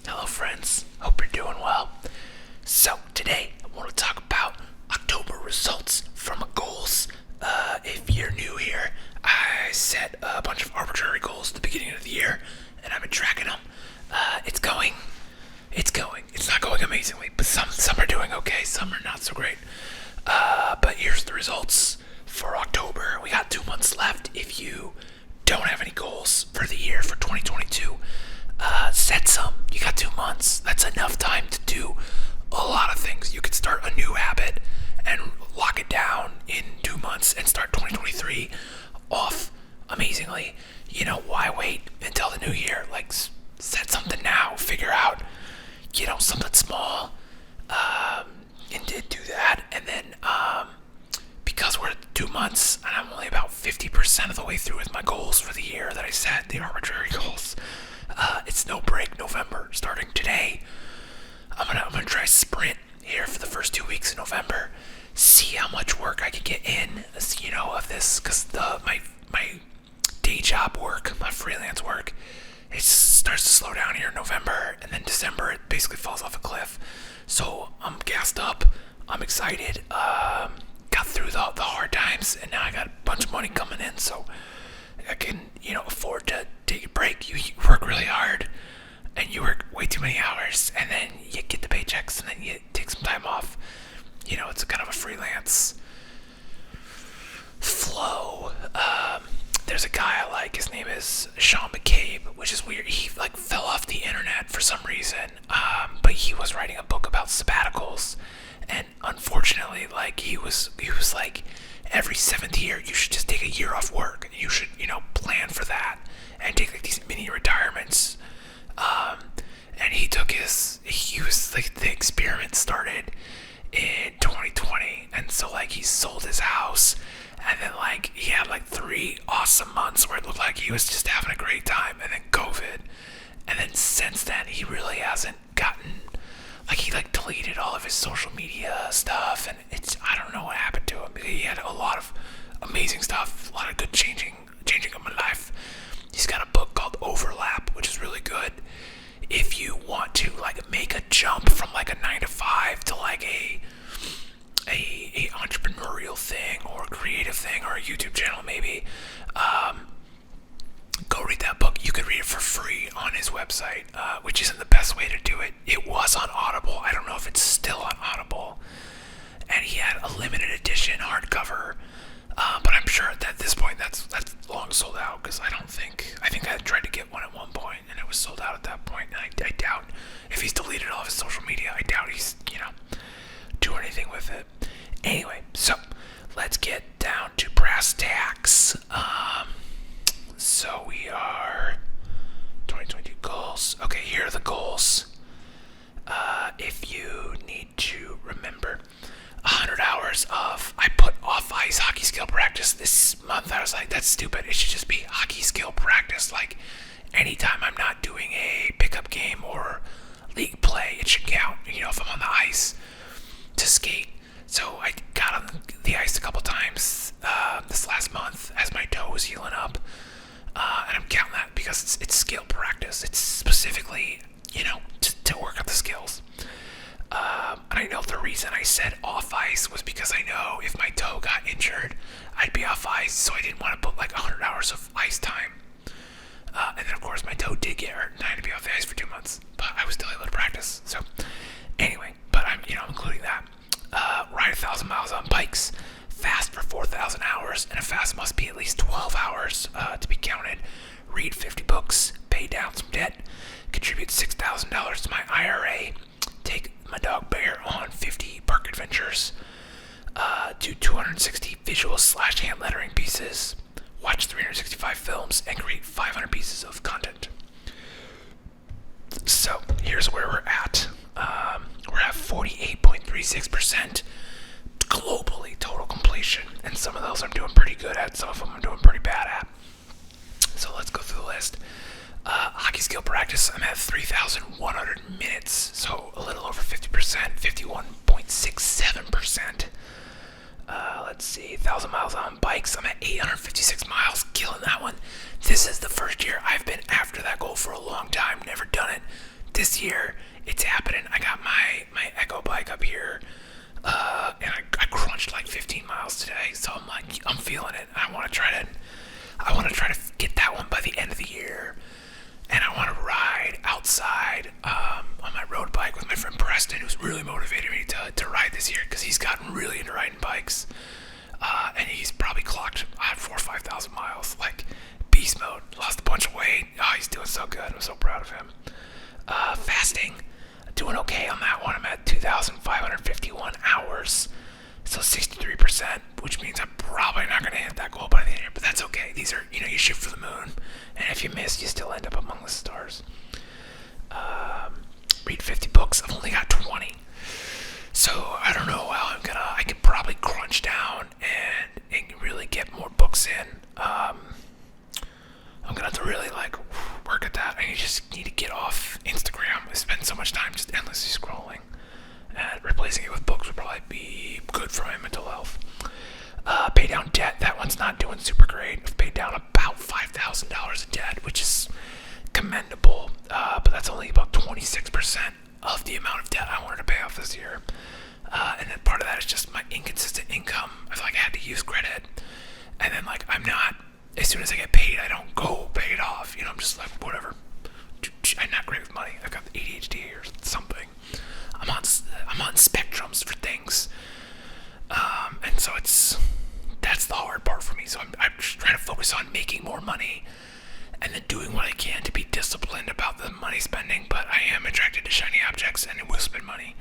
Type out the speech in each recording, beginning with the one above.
Hello, friends. Hope you're doing well. So, today I want to talk about October results from my goals. If you're new here, I set a bunch of arbitrary goals at the beginning of the year, and I've been tracking them. It's going. It's going. It's not going amazingly, but some are doing okay, some are not so great. But here's the results for October. We got 2 months left. If you don't have any goals for the year for 2022, set some. You got 2 months. That's enough time to do a lot of things. You could start a new habit and lock it down in 2 months and start 2023 off amazingly. Why wait until the new year? Like, set something now. Figure out, something small, and do that. And then, because we're at 2 months and I'm only about 50% of the way through with my goals for the year that I set, the arbitrary goals. It's no break November. Starting today, I'm gonna try sprint here for the first 2 weeks in November. See how much work I can get in, of this, because my day job work, my freelance work, it starts to slow down here in November, and then December it basically falls off a cliff. So I'm gassed up. I'm excited. Got through the hard times, and now I got a bunch of money coming in, so I can, afford to take a break. You work really hard, and you work way too many hours, and then you get the paychecks, and then you take some time off. It's a kind of a freelance flow. There's a guy I like. His name is Sean McCabe, which is weird. He fell off the internet for some reason, but he was writing a book about sabbaticals, and unfortunately, he was like, every 7th year you should just take a year off work. You should, plan for that and take these mini retirements. And the experiment started in 2020, and so he sold his house, and then he had 3 awesome months where it looked like he was just having a great time, and then COVID, and then since then he really hasn't gotten, he deleted all of his social media stuff, and I don't know what happened to him. He had a lot of amazing stuff, a lot of good changing of my life. He's got a book called Overlap, which is really good if you want to make a jump from a 9 to 5 to a entrepreneurial thing or a creative thing or a YouTube channel maybe. Go read that book. You could read it for free on his website, which isn't the best way to do it. It was on Audible. I don't know if it's still on Audible. And he had a limited edition hardcover, but I'm sure at this point that's long sold out, because I think I tried to get one at one point and it was sold out at that point. And I doubt, if he's deleted all of his social media, I doubt he's do anything with it. Anyway, so let's get down to brass tacks. So we are 2022 goals. Okay, here are the goals. If you need to remember, 100 hours of, I put off ice hockey skill practice this month. I was like, that's stupid. It should just be hockey skill practice. Anytime I'm not doing a pickup game or league play, it should count, if I'm on the ice to skate. So I got on the ice a couple times this last month as my toe was healing up, and I'm counting that because it's skill practice. It's specifically, to work up the skills. And I know the reason I said off ice was because I know if my toe got injured, I'd be off ice, so I didn't want to put 100 hours of ice time. And then of course my toe did get hurt and I had to be off the ice for 2 months, but I was still able to practice. So anyway, but I'm including that. Ride 1,000 miles on bikes, fast for 4,000 hours, and a fast must be at least 12 hours to be counted. Read 50 books, pay down some debt, contribute $6,000 to my IRA, take my dog Bear on 50 park adventures, do 260 visual/hand lettering pieces, watch 365 films, and create 500 pieces of content. So here's where we're at. We're at 48.36% globally total completion, and some of those I'm doing pretty good at, some of them I'm doing pretty bad at. So let's go through the list. Hockey skill practice, I'm at 3,100 minutes, so a little over 50%, 51.67%. Let's see, 1,000 miles on bikes, I'm at 856 miles, killing that one. This is the first year I've been after that goal for a long time, never done it. this year, it's happening. I got my Echo bike up here, and I crunched like 15 miles today. So I'm like, I'm feeling it. I want to try to get that one by the end of the year, and I want to ride outside on my road bike with my friend Preston, who's really motivated me to ride this year because he's gotten really into riding bikes, and he's probably clocked 4,000 or 5,000 miles, like beast mode. Lost a bunch of weight. Oh, he's doing so good. I'm so proud of him. Fasting, doing okay on that one. I'm at 2,551 hours, so 63%, which means I'm probably not going to hit that goal by the end of the year, but that's okay. These are, you shoot for the moon, and if you miss, you still end up among the stars. Read 50 books. I've only got 20, so I don't know how I could probably crunch down and really get more books in. I'm gonna have to really work at that. I just need to get off Instagram. I spend so much time just endlessly scrolling, and replacing it with books would probably be good for my mental health. Pay down debt. That one's not doing super great. I've paid down about $5,000 of debt, which is commendable, but that's only about 26% of the amount of debt I wanted to pay off this year. And then part of that is just my inconsistent income. I feel like I had to use credit, and then I'm not. As soon as I get paid, I don't go pay it off. I'm just like, whatever. I'm not great with money. I've got ADHD or something. I'm on spectrums for things, and so that's the hard part for me. So I'm just trying to focus on making more money, and then doing what I can to be disciplined about the money spending. But I am attracted to shiny objects, and will spend money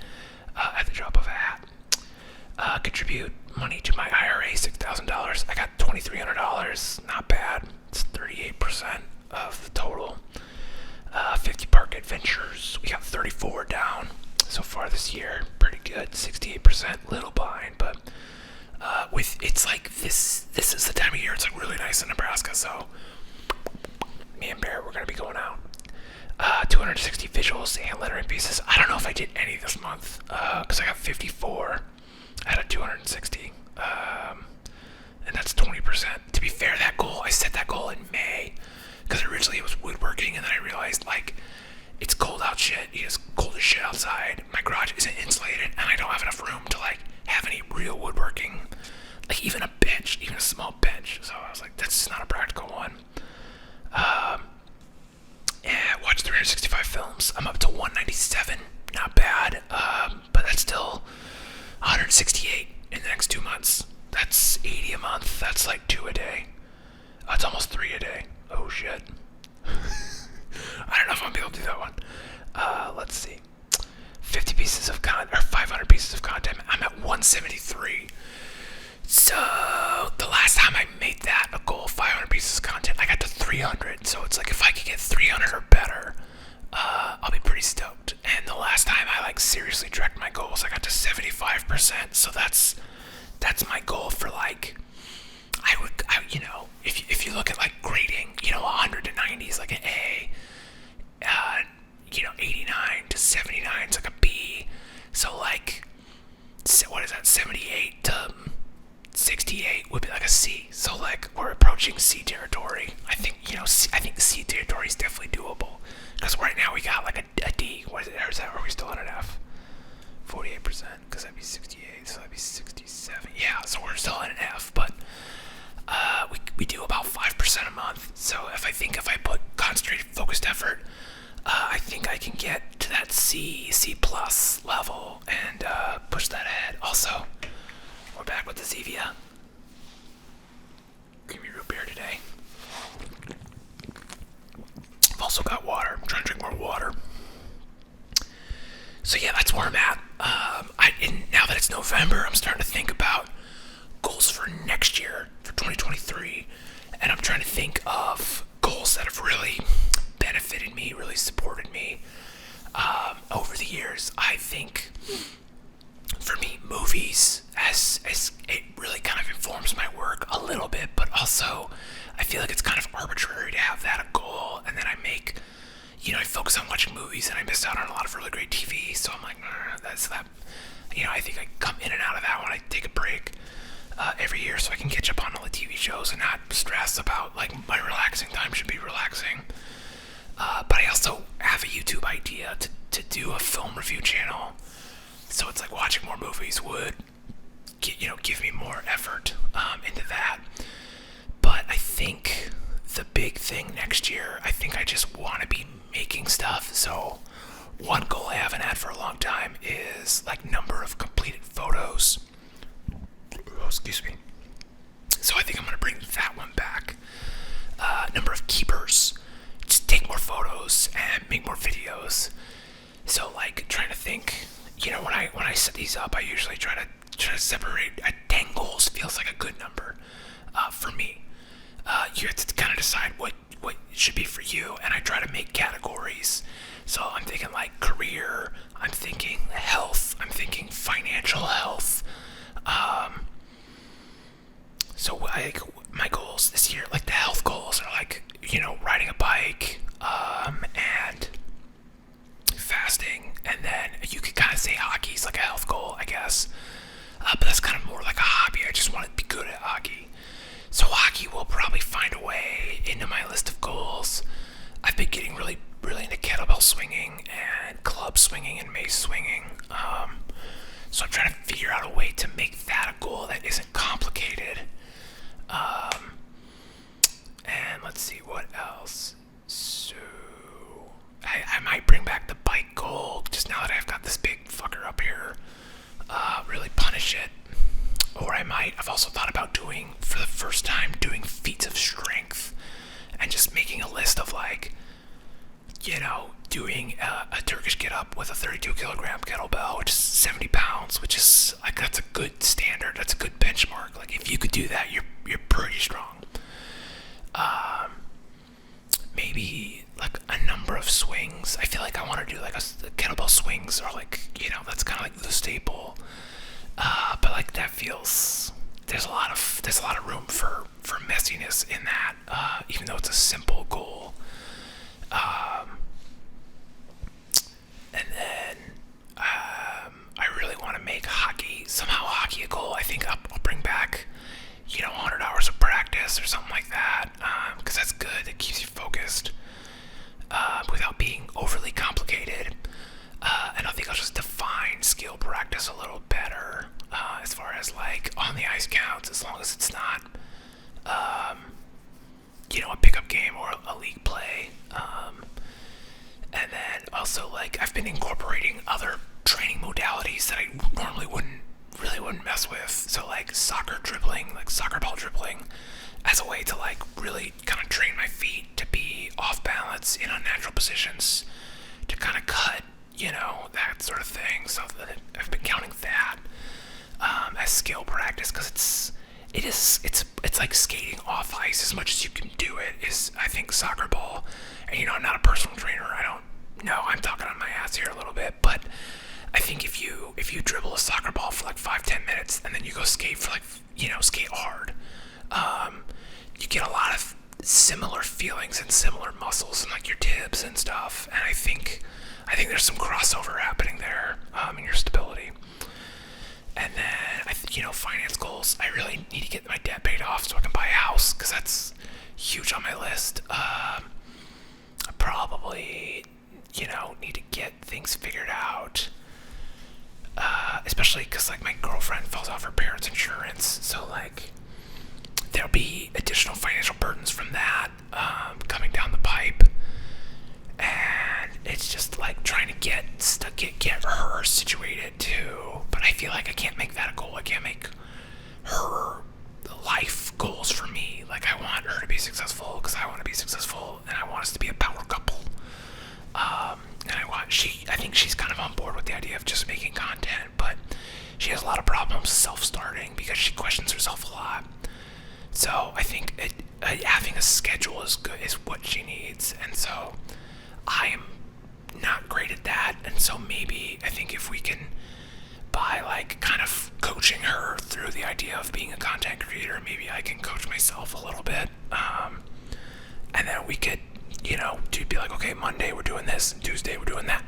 at the drop of a hat. Contribute money to my IRA, $6,000. I got $2,300. Not bad. It's 38% of the total. 50 park adventures. We got 34 down so far this year. Pretty good. 68%. Little behind, but it's like this is the time of year. It's really nice in Nebraska. So me and Bear, we're gonna be going out. 260 visuals and lettering pieces. I don't know if I did any this month because I got 54 out of 260, and that's 20%. To be fair, I set that goal in May because originally it was woodworking, and then I realized it's cold out shit. It's cold as shit outside. My garage isn't insulated, and I don't have enough room to have any real woodworking, even a bench, even a small bench. So I was like, that's just not a practical one. Yeah, watched 365 films. I'm up to 197. Not bad, but that's still 168 in the next 2 months. That's 80 a month. That's 2 a day. It's almost 3 a day. Oh shit. I don't know if I'm gonna be able to do that one. Let's see. 50 pieces of content, or 500 pieces of content. I'm at 173. So the last time I made that a goal, 500 pieces of content, I got to 300. So it's if I could get 300 or better, I'll be pretty stoked. And the last time I seriously tracked my goals, I got to 75%. So that's my goal for if you look at grading, 100 to 90 is an A, 89 to 79 is a B. So what is that? 78 to 68 would be a C. So we're approaching C territory. I think I think the C territory is definitely doable. Because right now we got a D. What is it? Or is that? Are we still on an F? 48%. Because that'd be 68. So that'd be 67. Yeah. So we're still in an F, but we do about 5% a month. So if I put concentrated, focused effort, I think I can get to that C plus level and push that ahead. Also, we're back with the Zevia. Give me root beer today. I've also got water. I'm trying to drink more water. So yeah, that's where I'm at. And now that it's November, I'm starting to think about goals for next year, for 2023. And I'm trying to think of goals that have really benefited me, really supported me over the years. I think for me, movies, as it really kind of informs my work a little bit, but also I feel like it's kind of arbitrary to have that a goal, and then I focus on watching movies and I missed out on a lot of really great TV, so I'm like, that's that. I think I come in and out of that when I take a break every year so I can catch up on all the TV shows and not stress about my relaxing time should be relaxing. But I also have a YouTube idea to to do a film review channel. So it's like watching more movies would, give me more effort into that. But I think the big thing next year, I think I just want to be making stuff. So one goal I haven't had for a long time is like number of completed photos. Oh, excuse me. So I think I'm going to bring that one back. Number of keepers. Just take more photos and make more videos. So like trying to think, when I set these up, I usually try to separate. 10 goals feels like a good number for me. You have to kind of decide what it should be for you, and I try to make categories. So I'm thinking like career, I'm thinking health, I'm thinking financial health. So my goals this year, like the health goals, are like riding a bike, and fasting, and then you could kind of say hockey's like a health goal, I guess. But that's kind of more like a hobby. I just want to be good at hockey. So hockey will probably find a way into my list of goals. I've been getting really, really into kettlebell swinging and club swinging and mace swinging. So I'm trying to figure out a way to make that a goal that isn't complicated. And let's see what else. So I might bring back the bike goal just now that I've got this big fucker up here. Really punish it. Or I've also thought about doing, for the first time, doing feats of strength and just making a list of like, doing a Turkish get up with a 32 kilogram kettlebell, which is 70 pounds, which is like, that's a good standard. That's a good benchmark. Like if you could do that, you're pretty strong. Maybe like a number of swings. I feel like I want to do like kettlebell swings, or like, that's kind of like the staple. But like that feels, there's a lot of room for messiness in that, even though it's a simple goal. And then I really want to make hockey a goal. I think I'll bring back 100 hours of practice or something like that, because that's good. It keeps you focused without being overly complicated. And I think I'll just define skill practice a little better, as far as like on the ice counts, as long as it's not a pickup game or a league play. And then also like I've been incorporating other training modalities that I normally wouldn't mess with. So like soccer ball dribbling, as a way to like really kind of train my feet to be off balance in unnatural positions, to kind of cut, that sort of thing. So that I've been counting that as skill practice, because it's like skating off ice as much as you can do it is, I think, soccer ball. And I'm not a personal trainer. I don't know. I'm talking on my ass here a little bit, but I think if you dribble a soccer ball for like 5-10 minutes and then you go skate for like skate hard, you get a lot of similar feelings and similar muscles in like your tips and stuff. And I think there's some crossover happening there in your stability. And then finance goals. I really need to get my debt paid off so I can buy a house, because that's huge on my list. I probably need to get things figured out, especially because like my girlfriend falls off her parents' insurance, so like there'll be additional financial burdens from that coming down the pipe. And it's just like trying to get her situated too. But I feel like I can't make that a goal. I can't make her life goals for me. Like I want her to be successful because I want to be successful, and I want us to be a power couple. And I think she's kind of on board with the idea of just making content, but she has a lot of problems self-starting because she questions herself a lot. So I think having a schedule is what she needs, and so I am not great at that. And so maybe I think if we can, by like kind of coaching her through the idea of being a content creator, maybe I can coach myself a little bit, and then we could to be like, okay, Monday we're doing this, and Tuesday we're doing that,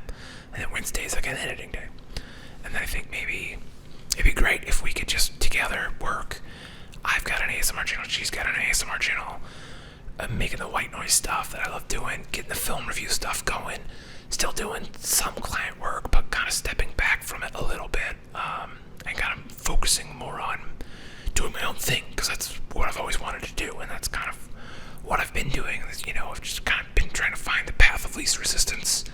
and then Wednesday's like an editing day. And then I think maybe it'd be great if we could just together work. I've got an ASMR channel, she's got an ASMR channel, making the white noise stuff that I love doing, getting the film review stuff going, still doing some client work, but kind of stepping back from it a little bit, and kind of focusing more on doing my own thing, because that's what I've always wanted to do, and that's kind of what I've been doing. I've just kind of been trying to find the path of least resistance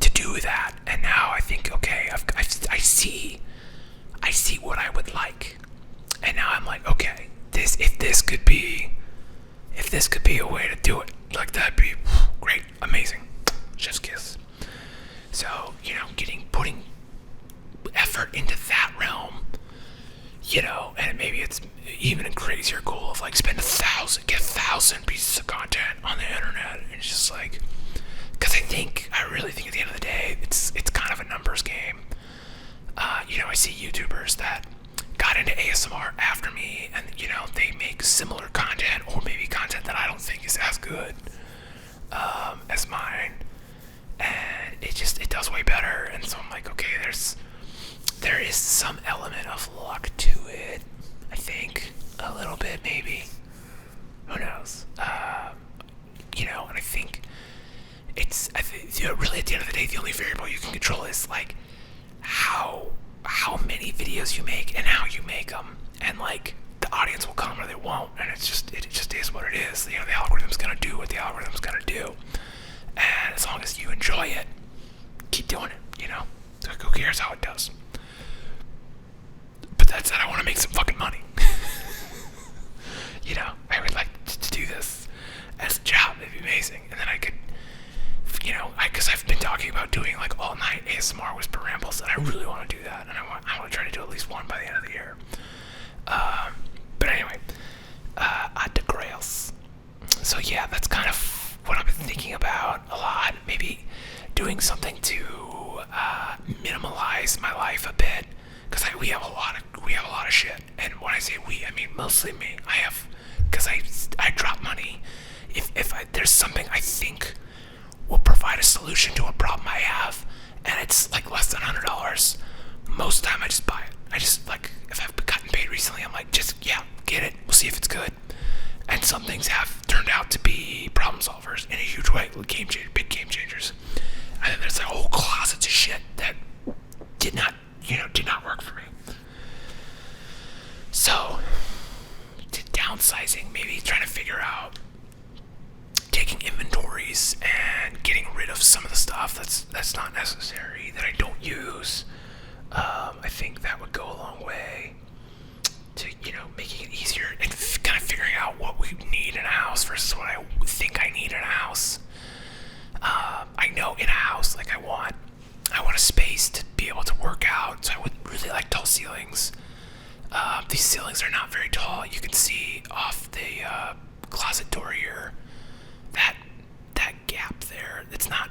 to do that, and now I think, okay, I see what I would like, and now I'm like, okay, if this could be a way to do it, like, that'd be great, amazing, chef's kiss. So, putting effort into that realm, and maybe it's even a crazier goal of like get 1,000 pieces of content on the internet, and it's just like, because I really think at the end of the day, it's kind of a numbers game. I see YouTubers that got into ASMR after me, and they make similar content, or maybe content that I don't think is as good as mine, and it does way better. And so I'm like, okay, there is some element of luck to it, I think, a little bit, maybe, who knows, and I think really at the end of the day, the only variable you can control is like how many videos you make and how you make them, and like the audience will come or they won't, and it just is what it is. The algorithm's gonna do what the algorithm's gonna do, and as long as you enjoy it, keep doing it. Like, who cares how it does? But that said, I want to make some fucking money. I would like to do this as a job. It'd be amazing, and then I could, because I've been talking about doing like all night ASMR Whisper Rambles, and I really want to do that, and I want to try to do at least one by the end of the year. But anyway, I digress. So yeah, that's kind of what I've been thinking about a lot. Maybe doing something to minimalize my life a bit, because we have a lot of shit, and when I say we, I mean mostly me. Because I drop money if there's something I think will provide a solution to a problem I have, and it's like less than $100. Most of the time I just buy it. I just, like, if I've gotten paid recently, I'm like, just, yeah, get it, we'll see if it's good. And some things have turned out to be problem solvers in a huge way, big game changers. And then there's like whole closets of shit that did not work for me. So, downsizing, maybe trying to figure out taking inventories and getting rid of some of the stuff that's not necessary, that I don't use. I think that would go a long way to making it easier and kind of figuring out what we need in a house versus what I think I need in a house. I know in a house, like, I want a space to be able to work out, so I would really like tall ceilings. These ceilings are not very tall. You can see off the closet door here, that gap there. It's not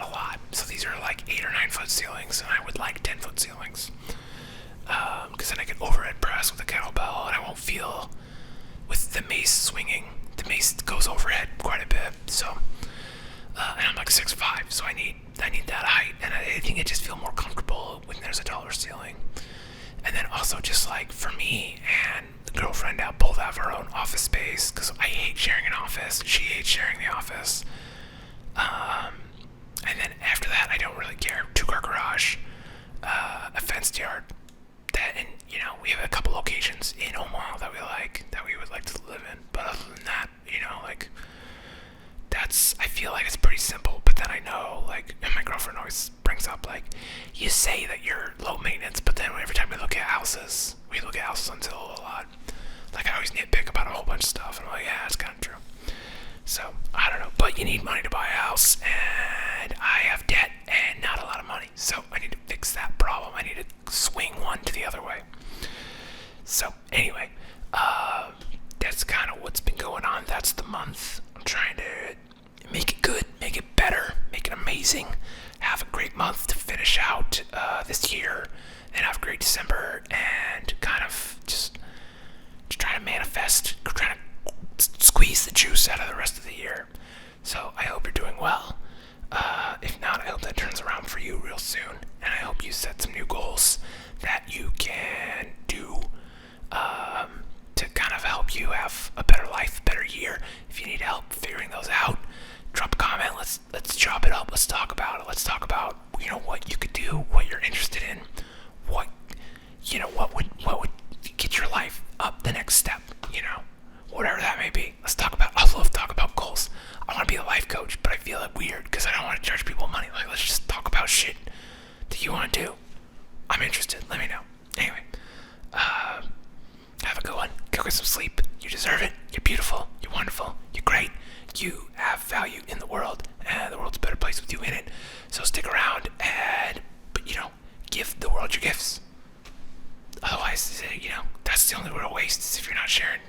a lot. So these are like 8 or 9 foot ceilings, and I would like 10-foot ceilings, because then I can overhead press with a kettlebell, and I won't feel with the mace swinging. The mace goes overhead quite a bit. So, and I'm like 6'5", so I need that height, and I think it just feel more comfortable when there's a taller ceiling. And then also, just like for me and the girlfriend now both have our own office space, because I hate sharing an office. She hates sharing the office. And then after that, I don't really care. 2-car garage, a fenced yard. And we have a couple locations in Omaha that we would like to live in. But other than that, like, I feel like it's pretty simple. But then I know, like, and my girlfriend always brings up, like, you say that you're low maintenance, but then every time we look at houses on Zillow a lot. Like, I always nitpick about a whole bunch of stuff, and I'm like, yeah, it's kind of true. So, I don't know, but you need money to buy a house, and I have debt and not a lot of money, so I need to fix that problem. I need to swing one to the other way. So, anyway, that's kind of what's been going on. That's the month. I'm trying to make it good, make it better, make it amazing, have a great month to finish out this year, and have a great December, and kind of just try to manifest, try to squeeze the juice out of the rest of the year. So I hope you're doing well. If not, I hope that turns around for you real soon, and I hope you set some new goals that you can do to kind of help you have a better life, a better year. If you need help figuring those out, drop a comment. Let's chop it up. Let's talk about what you could do, what you're interested in, what what would get your life up the next step, whatever that may be. I love to talk about goals. I want to be a life coach, but I feel it weird because I don't want to charge people money. Like, let's just talk about shit that you want to do. I'm interested. Let me know. Anyway, have a good one. Go get some sleep. You deserve it. You're beautiful. You're wonderful. You're great. You have value in the world, and the world's a better place with you in it. So stick around but give the world your gifts. Otherwise, that's the only real waste is if you're not sharing